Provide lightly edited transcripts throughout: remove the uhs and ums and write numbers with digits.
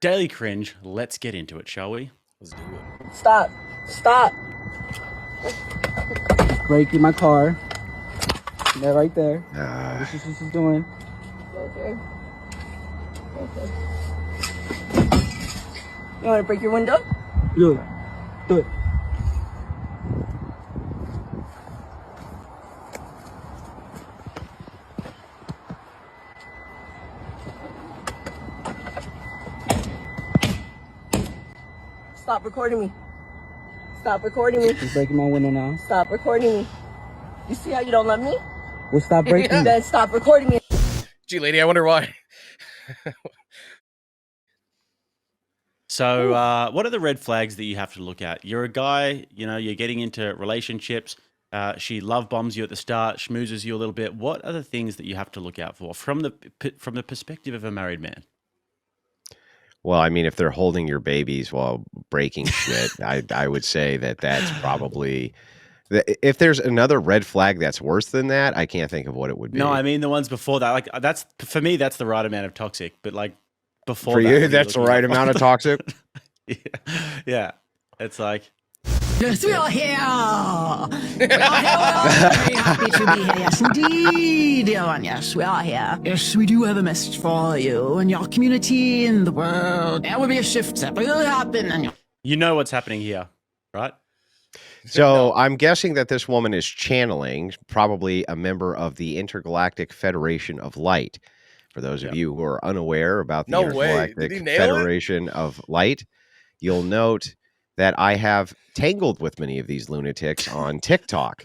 Daily Cringe, let's get into it, shall we? Let's do it. Stop. Stop. Braking my car. That right there. This is what she's doing. Okay. Okay. You want to break your window? Do it. Do it. Stop recording me. Stop recording me. She's breaking my window now. Stop recording me. You see how you don't love me? Well, stop breaking. Then stop recording me. Gee, lady, I wonder why. So, what are the red flags that you have to look at? You're a guy, you're getting into relationships. She love bombs you at the start, schmoozes you a little bit. What are the things that you have to look out for from the perspective of a married man? Well, I mean, if they're holding your babies while breaking shit, I would say that that's probably. If there's another red flag that's worse than that, I can't think of what it would be. No, I mean the ones before that. Like that's for me, that's the right amount of toxic. But like before for that, you, that's the right amount of toxic. Yeah, it's like. Yes, we are here. We are here. Very happy to be here. Yes, indeed, dear one. Yes, we are here. Yes, we do have a message for you and your community and the world. There will be a shift that will happen. And you know what's happening here, right? So I'm guessing that this woman is channeling, probably a member of the Intergalactic Federation of Light. For those of you who are unaware about the Intergalactic Federation of Light, you'll note that I have tangled with many of these lunatics on TikTok,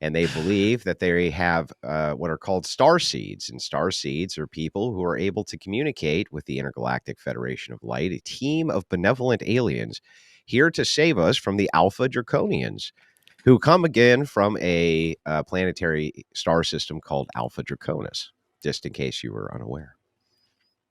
and they believe that they have what are called star seeds, and star seeds are people who are able to communicate with the Intergalactic Federation of Light, a team of benevolent aliens here to save us from the Alpha Draconians, who come again from a planetary star system called Alpha Draconis, just in case you were unaware.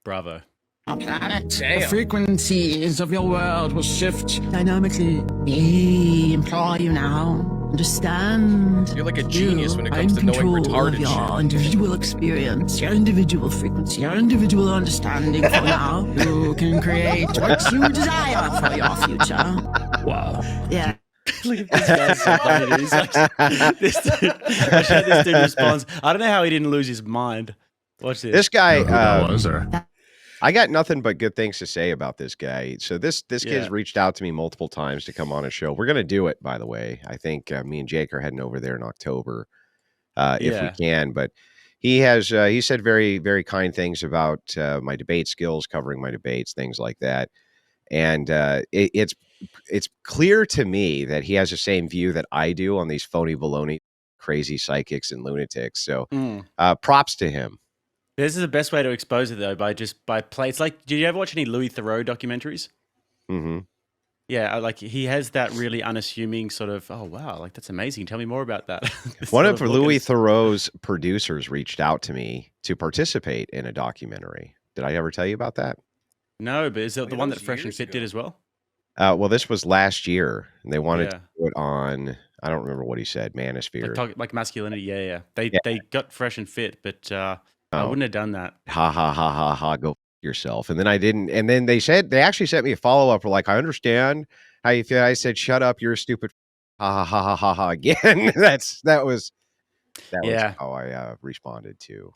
Bravo. our planet, the frequencies of your world will shift dynamically. We implore you now. Understand. You're like a genius when it comes to knowing retarded shit. Your individual experience, your individual frequency, your individual understanding for now. You can create what you desire for your future. Wow. Yeah. Look at this guy. So funny. He's like, this dude responds. I don't know how he didn't lose his mind. Watch this. This guy. I got nothing but good things to say about this guy. So this kid's reached out to me multiple times to come on a show. We're going to do it, by the way. I think me and Jake are heading over there in October if we can. But he has he said very, very kind things about my debate skills, covering my debates, things like that. And it's clear to me that he has the same view that I do on these phony baloney, crazy psychics and lunatics. So props to him. This is the best way to expose it, though, by play. It's like, did you ever watch any Louis Theroux documentaries? Mm-hmm. Yeah, like he has that really unassuming sort of, oh, wow, like that's amazing. Tell me more about that. One of Louis Theroux's producers reached out to me to participate in a documentary. Did I ever tell you about that? No, but is it the one that Fresh and Fit did as well? Well, this was last year, and they wanted to do it on, I don't remember what he said, Manosphere. Like masculinity, yeah. They got Fresh and Fit, but... I wouldn't have done that. Ha ha ha ha ha. Go yourself. And then I didn't. And then they actually sent me a follow up. Like, I understand how you feel. I said, shut up. You're a stupid. Ha ha ha ha ha ha. Again. That was how I responded to.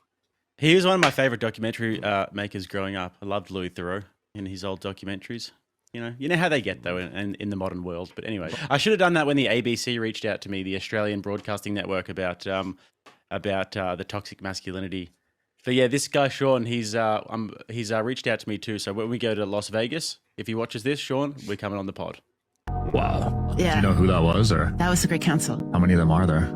He was one of my favorite documentary makers growing up. I loved Louis Theroux in his old documentaries. You know how they get though in the modern world. But anyway, I should have done that when the ABC reached out to me, the Australian Broadcasting Network, about the toxic masculinity. But yeah, this guy Sean, he's reached out to me too. So when we go to Las Vegas, if he watches this, Sean, we're coming on the pod. Wow. Yeah. Do you know who that was, or that was the Great Council. How many of them are there?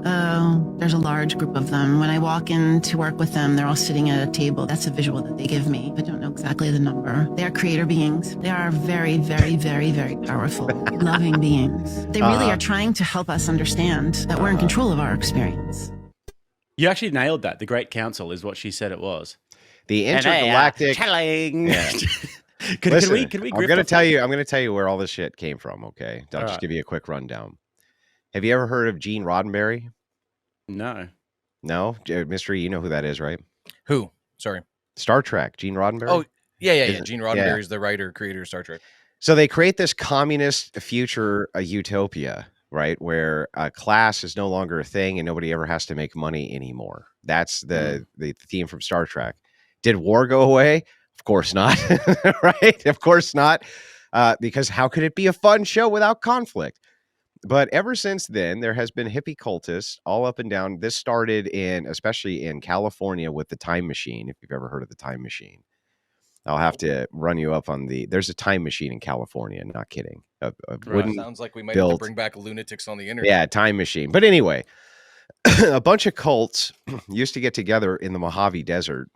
There's a large group of them. When I walk in to work with them, they're all sitting at a table. That's a visual that they give me. I don't know exactly the number. They are creator beings. They are very, very, very, very powerful, loving beings. They really are trying to help us understand that we're in control of our experience. You actually nailed that. The Great Council is what she said it was. The Intergalactic. Yeah. Listen, Could we I'm going to tell you where all this shit came from, okay? I'll just give you a quick rundown. Have you ever heard of Gene Roddenberry? No. No? Mystery, you know who that is, right? Who? Sorry. Star Trek, Gene Roddenberry? Oh, Yeah. Gene Roddenberry's the writer, creator of Star Trek. So they create this communist future utopia, right, where class is no longer a thing and nobody ever has to make money anymore. That's the theme from Star Trek. Did war go away? Of course not. Right? Of course not. Because how could it be a fun show without conflict? But ever since then, there has been hippie cultists all up and down. This started especially in California with the Time Machine, if you've ever heard of the Time Machine. I'll have to run you up on there's a time machine in California. Not kidding. Sounds like we might have to bring back lunatics on the internet. Yeah, time machine. But anyway, a bunch of cults used to get together in the Mojave Desert,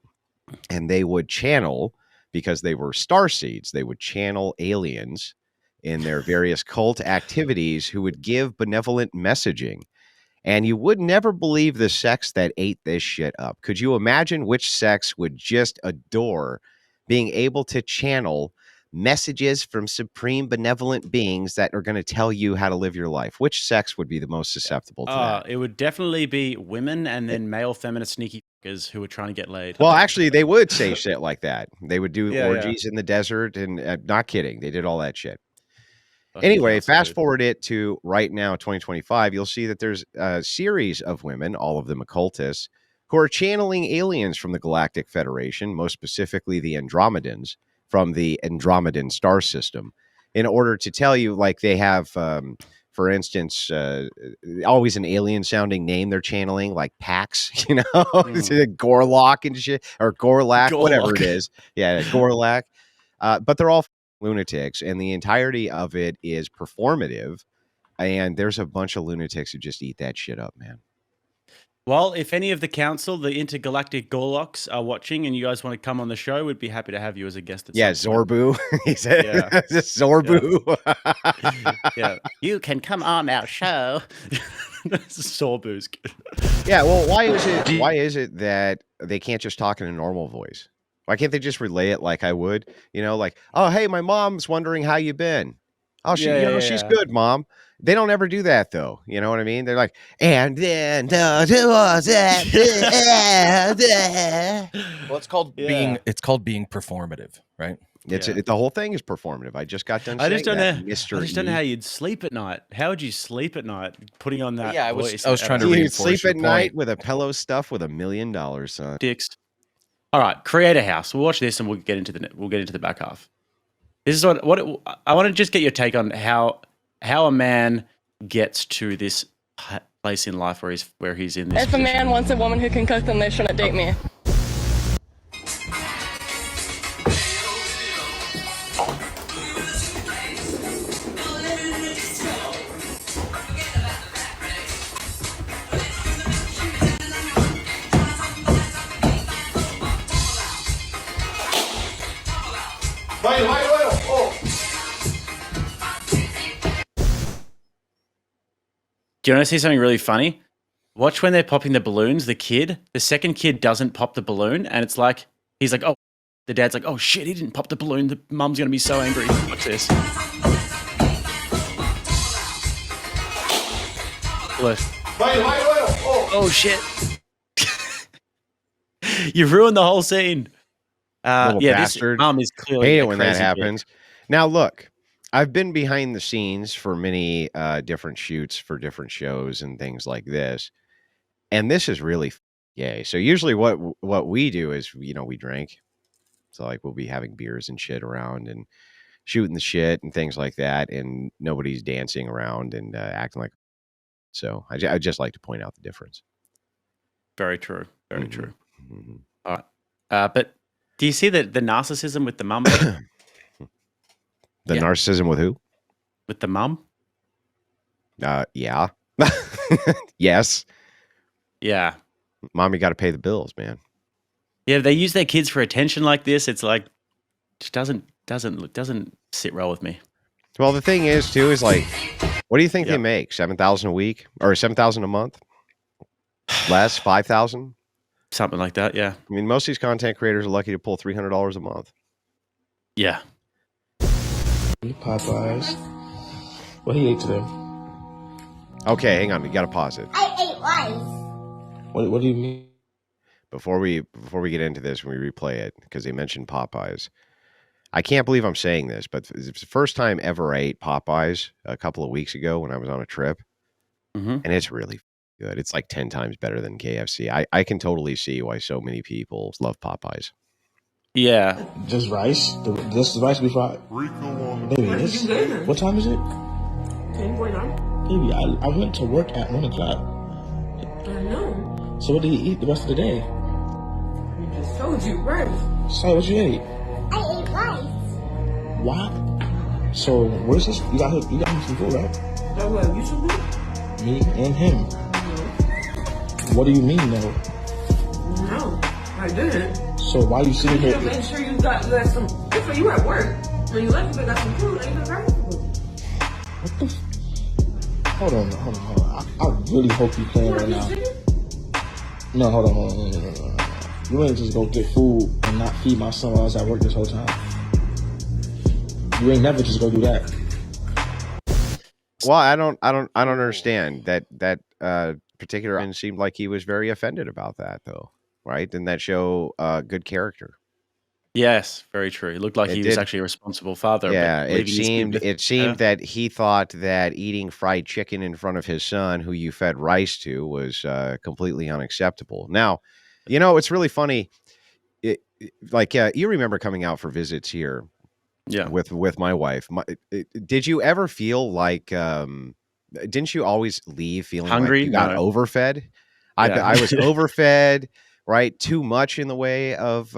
and they would channel, because they were starseeds, they would channel aliens in their various cult activities who would give benevolent messaging. And you would never believe the sex that ate this shit up. Could you imagine which sex would just adore being able to channel messages from supreme benevolent beings that are going to tell you how to live your life? Which sex would be the most susceptible to that? It would definitely be women and then male feminist sneaky fuckers who were trying to get laid. Well, actually, they would say shit like that. They would do orgies in the desert, and not kidding. They did all that shit. Anyway, fast forward it to right now, 2025, you'll see that there's a series of women, all of them occultists, who are channeling aliens from the Galactic Federation, most specifically the Andromedans from the Andromedan star system, in order to tell you, like they have, for instance, always an alien-sounding name they're channeling, like Pax, Gorlock and shit, or Gorlak, whatever it is. Yeah, Gorlak. But they're all lunatics, and the entirety of it is performative, and there's a bunch of lunatics who just eat that shit up, man. Well, if any of the council, the intergalactic Gorlocks, are watching and you guys want to come on the show, we'd be happy to have you as a guest. Zorbu. He said, Zorbu. Yeah. You can come on our show. Zorbu's good. Yeah, well, why is it that they can't just talk in a normal voice? Why can't they just relay it like I would? Like, oh, hey, my mom's wondering how you been. Oh, she's good, Mom. They don't ever do that, though. You know what I mean? They're like, and then well, it's called being performative, right? The whole thing is performative. I just got done saying I just don't that. know how you'd sleep at night. How would you sleep at night putting on that voice? I was trying to reinforce sleep at night with a pillow stuffed with $1 million, son. Dicks. All right, create a house. We'll watch this and we'll get into the back half. This is what I want to just get your take on how a man gets to this place in life where he's in this. If a man wants a woman who can cook, then they shouldn't date me. Do you want to see something really funny? Watch when they're popping the balloons. The second kid doesn't pop the balloon, and it's like he's like, oh, the dad's like, oh shit, he didn't pop the balloon. The mum's gonna be so angry. Watch this. Look. Oh shit! You ruined the whole scene. Bastard. This mom is clearly hate it when that happens. Now look. I've been behind the scenes for many different shoots for different shows and things like this. And this is really yay. So usually what we do is, we drink. So like we'll be having beers and shit around and shooting the shit and things like that. And nobody's dancing around and acting like. So I just like to point out the difference. Very true. Very true. Mm-hmm. All right. But do you see the narcissism with the mum? The narcissism with who? With the mum? Yeah. Yes. Yeah. Mommy got to pay the bills, man. Yeah, they use their kids for attention like this. It's like, just doesn't sit well with me. Well, the thing is, too, is like, what do you think they make? $7,000 a week or $7,000 a month? Less, $5,000? Something like that. Yeah. I mean, most of these content creators are lucky to pull $300 a month. Yeah. Popeyes. What he ate today? Okay, hang on. You got to pause it. I ate rice. What do you mean? Before we get into this, when we replay it, because they mentioned Popeyes, I can't believe I'm saying this, but it's the first time ever I ate Popeyes a couple of weeks ago when I was on a trip. And it's really good. It's like 10 times better than KFC. I can totally see why so many people love Popeyes. Yeah. Just rice? Just rice before Baby, what time is it? 10:49. Baby, I went to work at 1 o'clock. I know. So what did you eat the rest of the day? I just told you, rice. So what you ate? I ate rice. What? So where's this? You got him some food, right? That's what you should do. Me and him. What do you mean, no? No, I didn't. So why are you sitting here? Make sure you got some. If you at work, when you left, you got some food. And you got food. What the? Hold on. I really hope you playing right now. No, hold on. You ain't just go get food and not feed my son while I was at work this whole time. You ain't never just go do that. Well, I don't understand that particular and seemed like he was very offended about that though, right? Didn't that show good character? Yes, very true. It looked like he was actually a responsible father. Yeah, it seemed that he thought that eating fried chicken in front of his son, who you fed rice to, was completely unacceptable. Now, it's really funny. You remember coming out for visits here, with my wife. Did you ever feel like? Didn't you always leave feeling hungry? Like you got overfed? Yeah. I was overfed. Right, too much in the way of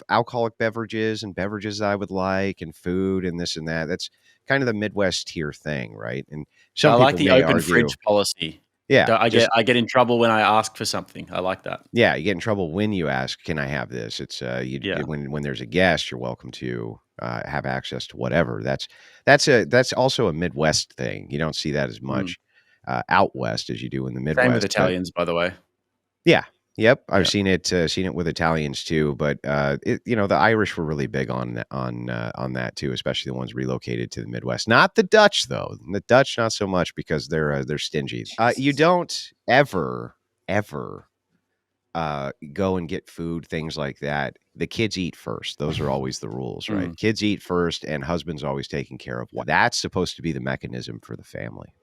alcoholic beverages and beverages I would like, and food and this and that. That's kind of the Midwest tier thing, right? And I like the open fridge policy. Yeah, I get in trouble when I ask for something. I like that. Yeah, you get in trouble when you ask, "Can I have this?" It's when there's a guest, you're welcome to have access to whatever. That's also a Midwest thing. You don't see that as much out west as you do in the Midwest. Same with Italians, by the way. Yeah. Yep, I've seen it with Italians too, but the Irish were really big on that too, especially the ones relocated to the Midwest. Not the Dutch though. The Dutch not so much because they're stingy. You don't ever go and get food, things like that. The kids eat first. Those are always the rules, right? Kids eat first, and husband's always taking care of what. That's supposed to be the mechanism for the family.